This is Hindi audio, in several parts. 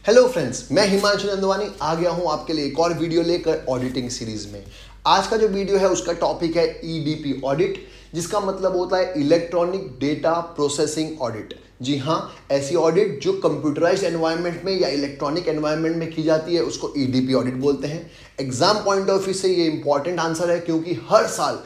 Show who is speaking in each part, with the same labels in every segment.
Speaker 1: हेलो फ्रेंड्स, मैं हिमांशु नंदवानी आ गया हूं आपके लिए एक और वीडियो लेकर ऑडिटिंग सीरीज में। आज का जो वीडियो है उसका टॉपिक है ईडीपी ऑडिट, जिसका मतलब होता है इलेक्ट्रॉनिक डेटा प्रोसेसिंग ऑडिट। जी हाँ, ऐसी ऑडिट जो कंप्यूटराइज्ड एनवायरनमेंट में या इलेक्ट्रॉनिक एनवायरनमेंट में की जाती है उसको ईडीपी ऑडिट बोलते हैं। एग्जाम पॉइंट ऑफ व्यू से ये इंपॉर्टेंट आंसर है, क्योंकि हर साल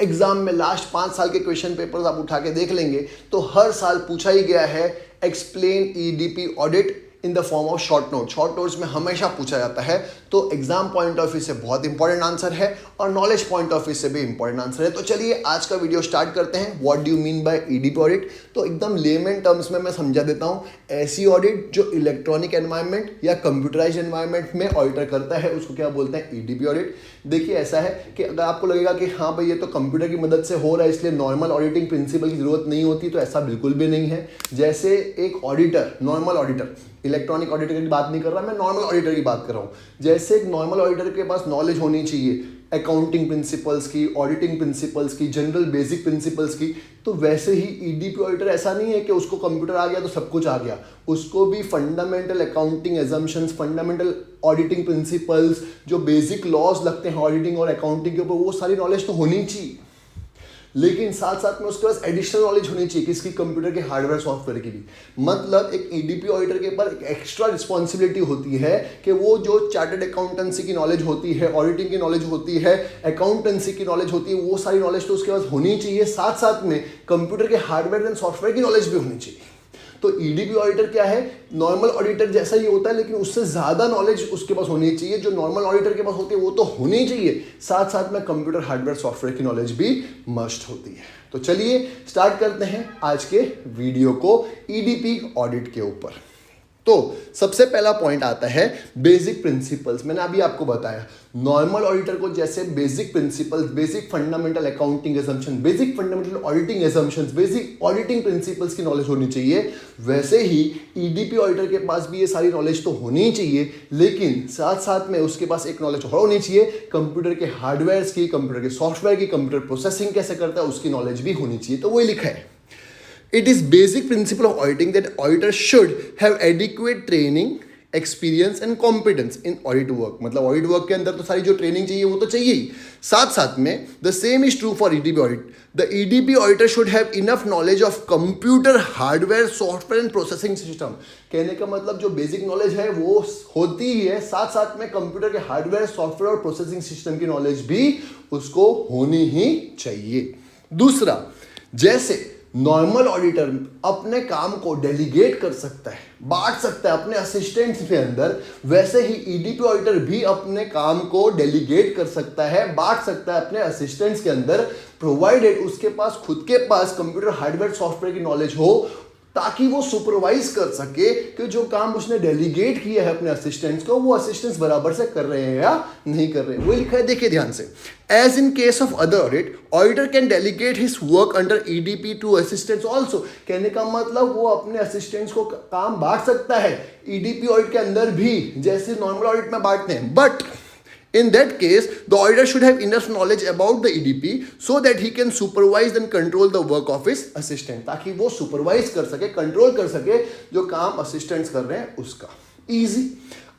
Speaker 1: एग्जाम में लास्ट 5 साल के क्वेश्चन पेपर्स आप उठा के देख लेंगे तो हर साल पूछा ही गया है explain EDP audit in the form of short note. Short notes में हमेशा पूछा जाता है, तो एग्जाम पॉइंट ऑफ व्यू से बहुत इंपॉर्टेंट आंसर है और नॉलेज पॉइंट ऑफ व्यू से भी इंपॉर्टेंट आंसर है। तो चलिए आज का वीडियो स्टार्ट करते हैं। What do you mean by EDP audit? तो एकदम लेमन टर्म्स में मैं समझा देता हूँ। ऐसी ऑडिट जो इलेक्ट्रॉनिक एनवायरनमेंट या कंप्यूटराइज्ड एनवायरनमेंट में ऑडिटर करता है उसको क्या बोलते हैं? EDP audit. देखिए ऐसा है कि अगर आपको लगेगा कि हाँ भाई ये तो कंप्यूटर की मदद से हो रहा है इसलिए नॉर्मल ऑडिटिंग प्रिंसिपल की जरूरत नहीं होती, तो ऐसा बिल्कुल भी नहीं है। जैसे एक auditor, normal auditor, electronic auditor की बात नहीं कर रहा मैं, नॉर्मल ऑडिटर की बात कर रहा हूँ। जैसे एक नॉर्मल ऑडिटर के पास नॉलेज होनी चाहिए अकाउंटिंग प्रिंसिपल्स की, ऑडिटिंग प्रिंसिपल्स की, जनरल बेसिक प्रिंसिपल्स की, तो वैसे ही ईडीपी ऑडिटर ऐसा नहीं है कि उसको कंप्यूटर आ गया तो सब कुछ आ गया। उसको भी fundamental accounting assumptions, fundamental auditing principles, जो बेसिक लॉज लगते हैं ऑडिटिंग और अकाउंटिंग के ऊपर, वो सारी नॉलेज तो होनी चाहिए। लेकिन साथ साथ में उसके पास एडिशनल नॉलेज होनी चाहिए किसकी? कंप्यूटर के हार्डवेयर सॉफ्टवेयर की भी। मतलब एक ईडीपी ऑडिटर के ऊपर एक एक्स्ट्रा रिस्पॉन्सिबिलिटी होती है कि वो जो चार्टर्ड अकाउंटेंसी की नॉलेज होती है, ऑडिटिंग की नॉलेज होती है, अकाउंटेंसी की नॉलेज होती है, वो सारी नॉलेज तो उसके पास होनी चाहिए। साथ साथ में कंप्यूटर के हार्डवेयर एंड सॉफ्टवेयर की नॉलेज भी होनी चाहिए। तो ईडीपी ऑडिटर क्या है? नॉर्मल ऑडिटर जैसा ही होता है, लेकिन उससे ज़्यादा नॉलेज उसके पास होनी चाहिए। जो नॉर्मल ऑडिटर के पास होती है वो तो होनी चाहिए, साथ साथ में कंप्यूटर हार्डवेयर सॉफ्टवेयर की नॉलेज भी मस्ट होती है। तो चलिए स्टार्ट करते हैं आज के वीडियो को ईडीपी ऑडिट के ऊपर। तो सबसे पहला पॉइंट आता है बेसिक प्रिंसिपल्स। मैंने अभी आपको बताया नॉर्मल ऑडिटर को जैसे basic principles, basic fundamental accounting assumption, basic fundamental auditing assumptions, basic auditing principles की नॉलेज होनी चाहिए, वैसे ही ईडीपी ऑडिटर के पास भी ये सारी नॉलेज तो होनी चाहिए। लेकिन साथ साथ में उसके पास एक नॉलेज और होनी चाहिए कंप्यूटर के हार्डवेयर की, कंप्यूटर के सॉफ्टवेयर की, कंप्यूटर प्रोसेसिंग कैसे करता है उसकी नॉलेज भी होनी चाहिए। तो वही लिखा है, it is basic principle of auditing that auditor should have adequate training, experience and competence in audit work। मतलब ऑडिट वर्क के अंदर तो सारी जो ट्रेनिंग चाहिए वो तो चाहिए ही, साथ साथ में the same is true for EDP audit। The EDP auditor should have enough knowledge of computer hardware, software and processing system। कहने का मतलब जो बेसिक नॉलेज है वो होती ही है, साथ साथ में कंप्यूटर के हार्डवेयर, सॉफ्टवेयर और प्रोसेसिंग सिस्टम की नॉलेज भी उसको होनी ही चाहिए। दूसरा, जैसे नॉर्मल ऑडिटर अपने काम को डेलीगेट कर सकता है, बांट सकता है अपने असिस्टेंट्स के अंदर, वैसे ही ईडीपी ऑडिटर भी अपने काम को डेलीगेट कर सकता है, बांट सकता है अपने असिस्टेंट्स के अंदर, प्रोवाइडेड उसके पास खुद के पास कंप्यूटर हार्डवेयर सॉफ्टवेयर की नॉलेज हो, ताकि वो सुपरवाइज कर सके कि जो काम उसने डेलीगेट किया है अपने असिस्टेंट्स को वो असिस्टेंट्स बराबर से कर रहे हैं या नहीं कर रहे हैं। वो लिखा है, देखिए ध्यान से, as in case of other audit auditor can delegate his work under EDP to assistants also. कहने का मतलब वो अपने असिस्टेंट्स को काम बांट सकता है ईडीपी ऑडिट के अंदर भी, जैसे नॉर्मल ऑडिट में बांटते हैं। But in that case, the auditor should have enough knowledge about the EDP so that he can supervise and control the work of his assistant। ताकि वो सुपरवाइज कर सके, कंट्रोल कर सके जो काम असिस्टेंट्स कर रहे हैं उसका। इजी।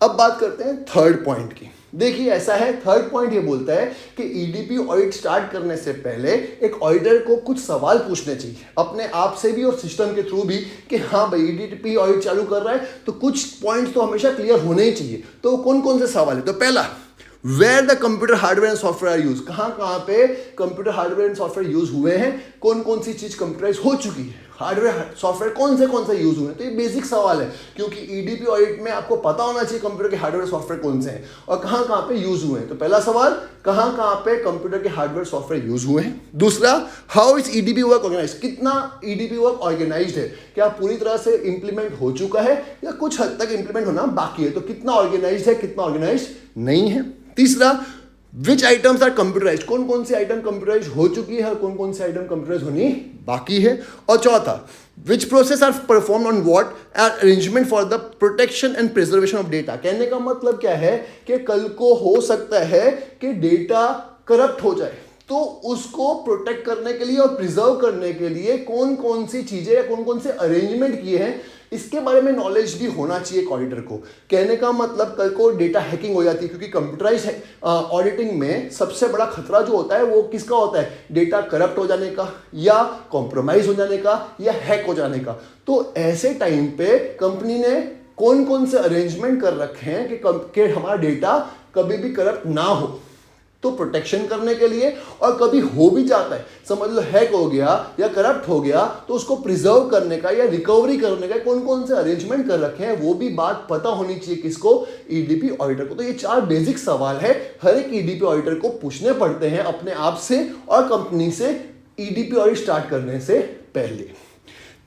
Speaker 1: अब बात करते हैं थर्ड पॉइंट की। देखिए ऐसा है, थर्ड पॉइंट ये बोलता है कि ईडीपी ऑडिट स्टार्ट करने से पहले एक ऑडिटर को कुछ सवाल पूछने चाहिए अपने आप से भी और सिस्टम के थ्रू भी कि हाँ भाई ईडीपी ऑडिट चालू कर रहा है तो कुछ पॉइंट्स तो हमेशा क्लियर होने ही चाहिए। तो कौन कौन से सवाल है? तो पहला, where the computer hardware and software are use. कहाँ पे computer hardware and software use हुए हैं, कौन कौन सी चीज कंप्यूटराइज हो चुकी है, हार्डवेयर सॉफ्टवेयर कौन से यूज हुए हैं। तो ये बेसिक सवाल है, क्योंकि ईडीपी ऑडिट में आपको पता होना चाहिए कंप्यूटर के हार्डवेयर सॉफ्टवेयर कौन से हैं और कहाँ पे यूज हुए हैं। तो पहला सवाल, कहाँ पे कंप्यूटर के हार्डवेयर सॉफ्टवेयर यूज हुए हैं। दूसरा, how is EDP work organize. कितना ईडीपी वर्क ऑर्गेनाइज्ड है, क्या पूरी तरह से इंप्लीमेंट हो चुका है या कुछ हद तक इंप्लीमेंट होना बाकी है। तो कितना ऑर्गेनाइज्ड है, कितना ऑर्गेनाइज्ड नहीं है। तीसरा, विच आइटम्स आर कंप्यूटराइज। कौन कौन सी आइटम कंप्यूटराइज हो चुकी है और कौन कौन सी आइटम कंप्यूटराइज होनी बाकी है। और चौथा, which process are perform on what are arrangement for the protection and preservation of data. कहने का मतलब क्या है कि कल को हो सकता है कि डेटा करप्ट हो जाए, तो उसको प्रोटेक्ट करने के लिए और प्रिजर्व करने के लिए कौन कौन सी चीजें या कौन कौन से अरेंजमेंट किए हैं इसके बारे में नॉलेज भी होना चाहिए एक ऑडिटर को। कहने का मतलब कल को डेटा हैकिंग हो जाती है, क्योंकि कंप्यूटराइज ऑडिटिंग में सबसे बड़ा खतरा जो होता है वो किसका होता है, डेटा करप्ट हो जाने का या कॉम्प्रोमाइज हो जाने का या हैक हो जाने का। तो ऐसे टाइम पे कंपनी ने कौन कौन से अरेंजमेंट कर रखे हैं कि हमारा डेटा कभी भी करप्ट ना हो, तो प्रोटेक्शन करने के लिए, और कभी हो भी जाता है, समझ लो हैक हो गया या करप्ट हो गया, तो उसको प्रिजर्व करने का या रिकवरी करने का कौन कौन से अरेंजमेंट कर रखे हैं वो भी बात पता होनी चाहिए किसको, ईडीपी ऑडिटर को। तो ये 4 बेसिक सवाल है हर एक ईडीपी ऑडिटर को पूछने पड़ते हैं अपने आप से और कंपनी से ईडीपी ऑडिट स्टार्ट करने से पहले।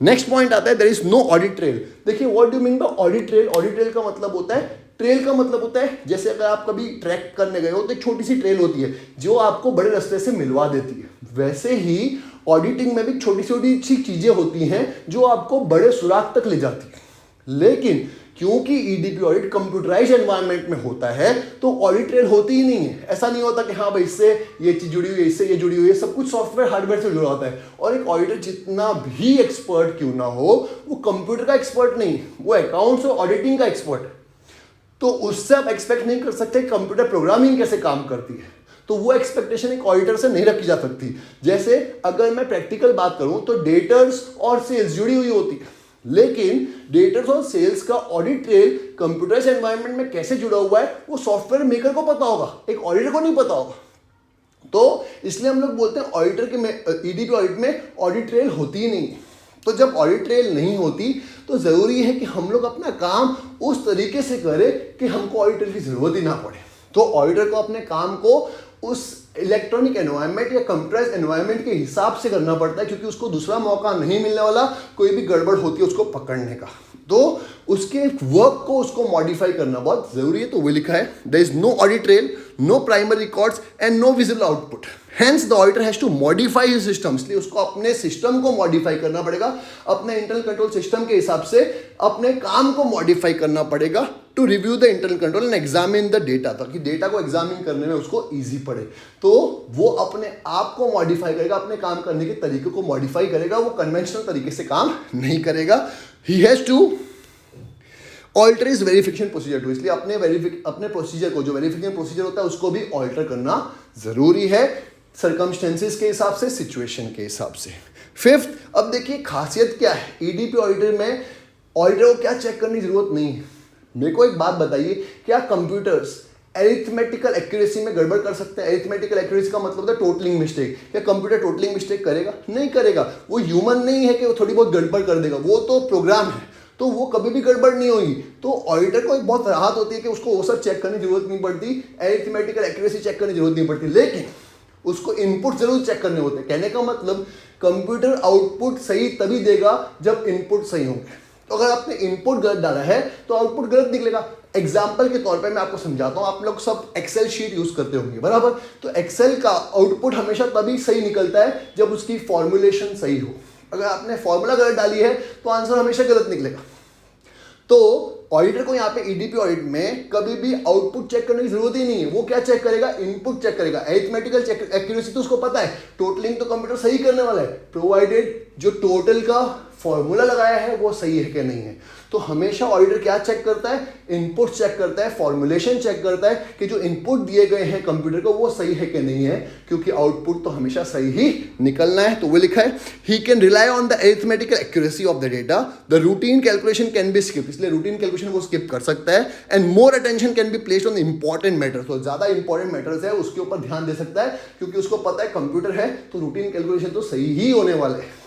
Speaker 1: नेक्स्ट पॉइंट आता है there is no audit trail. देखिए what do mean by audit trail. Audit trail का मतलब होता है, ट्रेल का मतलब होता है जैसे अगर आप कभी ट्रैक करने गए हो तो एक छोटी सी ट्रेल होती है जो आपको बड़े रास्ते से मिलवा देती है, वैसे ही ऑडिटिंग में भी छोटी छोटी सी चीजें होती हैं जो आपको बड़े सुराग तक ले जाती है। लेकिन क्योंकि ईडीपी ऑडिट कंप्यूटराइज एनवायरनमेंट में होता है तो ऑडिट ट्रेल होती ही नहीं है। ऐसा नहीं होता कि हाँ भाई इससे ये चीज जुड़ी हुई है, इससे ये जुड़ी हुई है, सब कुछ सॉफ्टवेयर हार्डवेयर से जुड़ा होता है। और एक ऑडिटर जितना भी एक्सपर्ट क्यों ना हो, वो कंप्यूटर का एक्सपर्ट नहीं, वो अकाउंट्स और ऑडिटिंग का एक्सपर्ट है। तो उससे आप एक्सपेक्ट नहीं कर सकते कंप्यूटर प्रोग्रामिंग कैसे काम करती है, तो वो एक्सपेक्टेशन एक ऑडिटर से नहीं रखी जा सकती। जैसे अगर मैं प्रैक्टिकल बात करूं तो डेटर्स और सेल्स जुड़ी हुई होती है, लेकिन डेटर्स और सेल्स का ऑडिट ट्रेल कंप्यूटराइज्ड एनवायरनमेंट में कैसे जुड़ा हुआ है वो सॉफ्टवेयर मेकर को पता होगा, एक ऑडिटर को नहीं पता होगा। तो इसलिए हम लोग बोलते हैं ऑडिटर के ईडीपी ऑडिट में ऑडिट ट्रेल होती ही नहीं। तो जब ऑडिट ट्रेल नहीं होती तो जरूरी है कि हम लोग अपना काम उस तरीके से करें कि हमको ऑडिटर की जरूरत ही ना पड़े। तो ऑडिटर को अपने काम को उस इलेक्ट्रॉनिक एनवायरनमेंट या कंप्यूटराइज्ड एनवायरनमेंट के हिसाब से करना पड़ता है, क्योंकि उसको दूसरा मौका नहीं मिलने वाला कोई भी गड़बड़ होती है उसको पकड़ने का। तो उसके वर्क को उसको मॉडिफाई करना बहुत जरूरी है। तो वो लिखा है there is no audit trail, no primary records and no visible output, hence the auditor has to modify his system. इसलिए उसको अपने सिस्टम को मॉडिफाई करना पड़ेगा, अपने इंटरनल कंट्रोल सिस्टम के हिसाब से अपने काम को मॉडिफाई करना पड़ेगा to review the internal control and examine the data, ताकि डेटा को एग्जामिन करने में उसको ईजी पड़े। तो वो अपने आप को मॉडिफाई करेगा, अपने काम करने के तरीके को मॉडिफाई करेगा, वो कन्वेंशनल तरीके से काम नहीं करेगा। He has to alter his verification procedure too, इसलिए अपने प्रोसीजर को, जो वेरिफिकेशन प्रोसीजर होता है उसको भी ऑल्टर करना जरूरी है, सर्कमस्टेंसेस के हिसाब से, सिचुएशन के हिसाब से। फिफ्थ, अब देखिए खासियत क्या है ईडीपी ऑडिटर में, ऑडिटर को क्या चेक करने की जरूरत नहीं है। मेरे को एक बात बताइए, क्या कंप्यूटर्स एरिथमेटिकल एक्यूरेसी में गड़बड़ कर सकते हैं? एरिथमेटिकल एक्यूरेसी का मतलब है टोटलिंग मिस्टेक। क्या कंप्यूटर टोटलिंग मिस्टेक करेगा? नहीं करेगा। वो ह्यूमन नहीं है कि वो थोड़ी बहुत गड़बड़ कर देगा, वो तो प्रोग्राम है, तो वो कभी भी गड़बड़ नहीं होगी। तो ऑडिटर को एक बहुत राहत होती है कि उसको वो सब चेक करने की जरूरत नहीं पड़ती, एरिथमेटिकल एक्यूरेसी चेक करने की जरूरत नहीं पड़ती, लेकिन उसको इनपुट जरूर चेक करने होते हैं। कहने का मतलब कंप्यूटर आउटपुट सही तभी देगा जब इनपुट सही होंगे। तो अगर आपने इनपुट गलत डाला है तो आउटपुट गलत निकलेगा। एग्जाम्पल के तौर पे मैं आपको समझाता हूं, आप लोग सब एक्सेल शीट यूज करते होंगे, बराबर? तो एक्सेल का आउटपुट हमेशा तभी सही निकलता है जब उसकी फॉर्मुलेशन सही हो। अगर आपने फॉर्मूला गलत डाली है तो आंसर हमेशा गलत निकलेगा। तो ऑडिटर को यहाँ पे ईडीपी ऑडिट में कभी भी आउटपुट चेक करने की जरूरत ही नहीं है। वो क्या चेक करेगा? इनपुट चेक करेगा। अरिथमेटिकल एक्यूरेसी तो उसको पता है, टोटलिंग तो कंप्यूटर सही करने वाला है, प्रोवाइडेड जो टोटल का फॉर्मूला लगाया है वो सही है कि नहीं है। तो हमेशा ऑडिटर क्या चेक करता है? इनपुट चेक करता है, फॉर्मुलेशन चेक करता है कि जो इनपुट दिए गए हैं कंप्यूटर को वो सही है कि नहीं है, क्योंकि आउटपुट तो हमेशा सही ही निकलना है। तो वो लिखा है he can rely on the arithmetical accuracy of the data, the routine calculation can be skip, इसलिए रूटीन कैलकुलेशन वो स्किप कर सकता है। And more attention can be placed on important matters, तो ज्यादा इंपॉर्टेंट मैटर्स है उसके ऊपर ध्यान दे सकता है, क्योंकि उसको पता है कंप्यूटर है तो रूटीन कैलकुलेशन तो सही ही होने वाले है।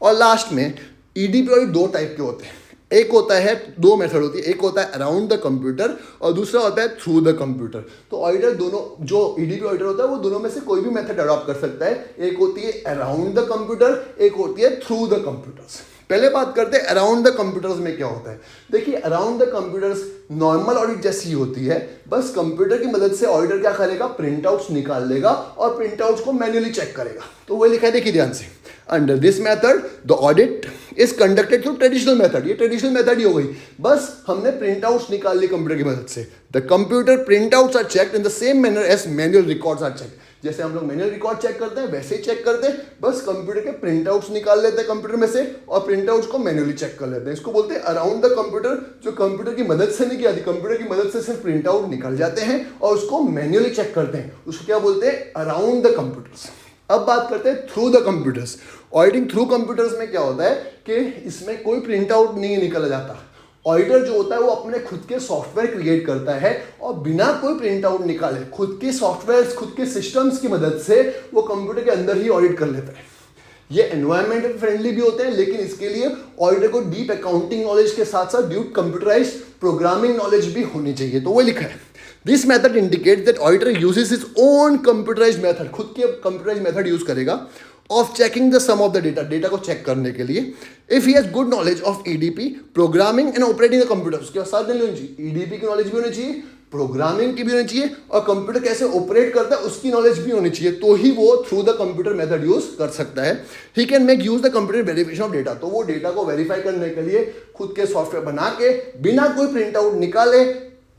Speaker 1: और लास्ट में ईडीपी ऑडिट 2 टाइप के होते हैं। एक होता है, 2 मेथड होती है, एक होता है अराउंड द कंप्यूटर और दूसरा होता है थ्रू द कंप्यूटर। तो ऑडिटर दोनों, जो ईडीपी ऑडिटर होता है वो दोनों में से कोई भी मेथड अडॉप्ट कर सकता है। एक होती है अराउंड द कंप्यूटर, एक होती है थ्रू द कंप्यूटर्स। पहले बात करते हैं अराउंड द कंप्यूटर्स में क्या होता है। देखिए around the computers normal audit जैसी होती है, बस कंप्यूटर की मदद से ऑडिटर क्या करेगा? प्रिंट आउट्स निकाल लेगा और प्रिंट आउट्स को मैन्युअली चेक करेगा। तो वो लिखा है, देखिए ध्यान से, under this method the audit is conducted through traditional method. ये ट्रेडिशनल मेथड ही हो गई, बस हमने प्रिंट आउट्स निकाल ली कंप्यूटर की मदद से। The computer printouts are checked in the same manner as manual records are checked. जैसे हम लोग मैनुअल रिकॉर्ड चेक करते हैं वैसे ही चेक करते हैं, बस कंप्यूटर के प्रिंट आउट्स निकाल लेते हैं कंप्यूटर में से और प्रिंट आउट्स को मैनुअली चेक कर लेते हैं। इसको बोलते हैं अराउंड द कंप्यूटर, जो कंप्यूटर की मदद से नहीं किया थी, कंप्यूटर की मदद से सिर्फ प्रिंट आउट निकल जाते हैं और उसको मैनुअली चेक करते हैं, उसको क्या बोलते हैं अराउंड द कंप्यूटर्स। अब बात करते हैं through the computers. Auditing through computers में क्या होता है कि इसमें कोई प्रिंट आउट नहीं निकल जाता। ऑडिटर जो होता है वो अपने खुद के सॉफ्टवेयर क्रिएट करता है और बिना कोई प्रिंट आउट निकाले खुद के सॉफ्टवेयर, खुद के सिस्टम्स की मदद से वो कंप्यूटर के अंदर ही ऑडिट कर लेता है। ये एनवायरमेंटल फ्रेंडली भी होते हैं, लेकिन इसके लिए ऑडिटर को डीप अकाउंटिंग नॉलेज के साथ साथ डीप कंप्यूटराइज्ड प्रोग्रामिंग नॉलेज भी होनी चाहिए। तो वो लिखा है this method indicate that auditor uses his own computerized method, खुद के कंप्यूटराइज्ड मेथड यूज करेगा of checking the sum of the data, data को चेक करने के लिए। If he has good knowledge of EDP, programming and operating the computer, उसके साथ नहीं होनी चाहिए, ईडीपी की नॉलेज भी होनी चाहिए, प्रोग्रामिंग की भी होनी चाहिए और कंप्यूटर कैसे ऑपरेट करता है उसकी नॉलेज भी होनी चाहिए, तो ही वो through the computer method use कर सकता है। He can make use the computer verification of data, तो वो डेटा को वेरीफाई करने के लिए खुद के सॉफ्टवेयर बना के बिना कोई प्रिंट आउट निकाले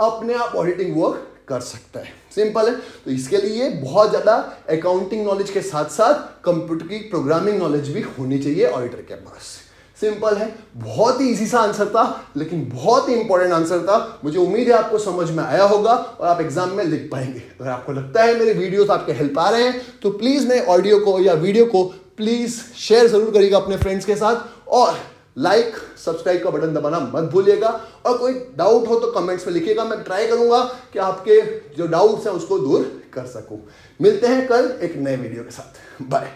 Speaker 1: अपने आप ऑडिटिंग वर्क कर सकता है। सिंपल है। तो इसके लिए बहुत ज्यादा अकाउंटिंग नॉलेज के साथ साथ कंप्यूटर की प्रोग्रामिंग नॉलेज भी होनी चाहिए ऑडिटर के पास। सिंपल है, बहुत ही इजी सा आंसर था लेकिन बहुत ही इंपॉर्टेंट आंसर था। मुझे उम्मीद है आपको समझ में आया होगा और आप एग्जाम में लिख पाएंगे। अगर आपको लगता है मेरे वीडियोस आपके हेल्प आ रहे हैं तो प्लीज मेरे ऑडियो को या वीडियो को प्लीज शेयर जरूर करिएगा अपने फ्रेंड्स के साथ और लाइक सब्सक्राइब का बटन दबाना मत भूलिएगा। और कोई डाउट हो तो कमेंट्स में लिखिएगा, मैं ट्राई करूंगा कि आपके जो डाउट्स हैं उसको दूर कर सकूं। मिलते हैं कल एक नए वीडियो के साथ। बाय।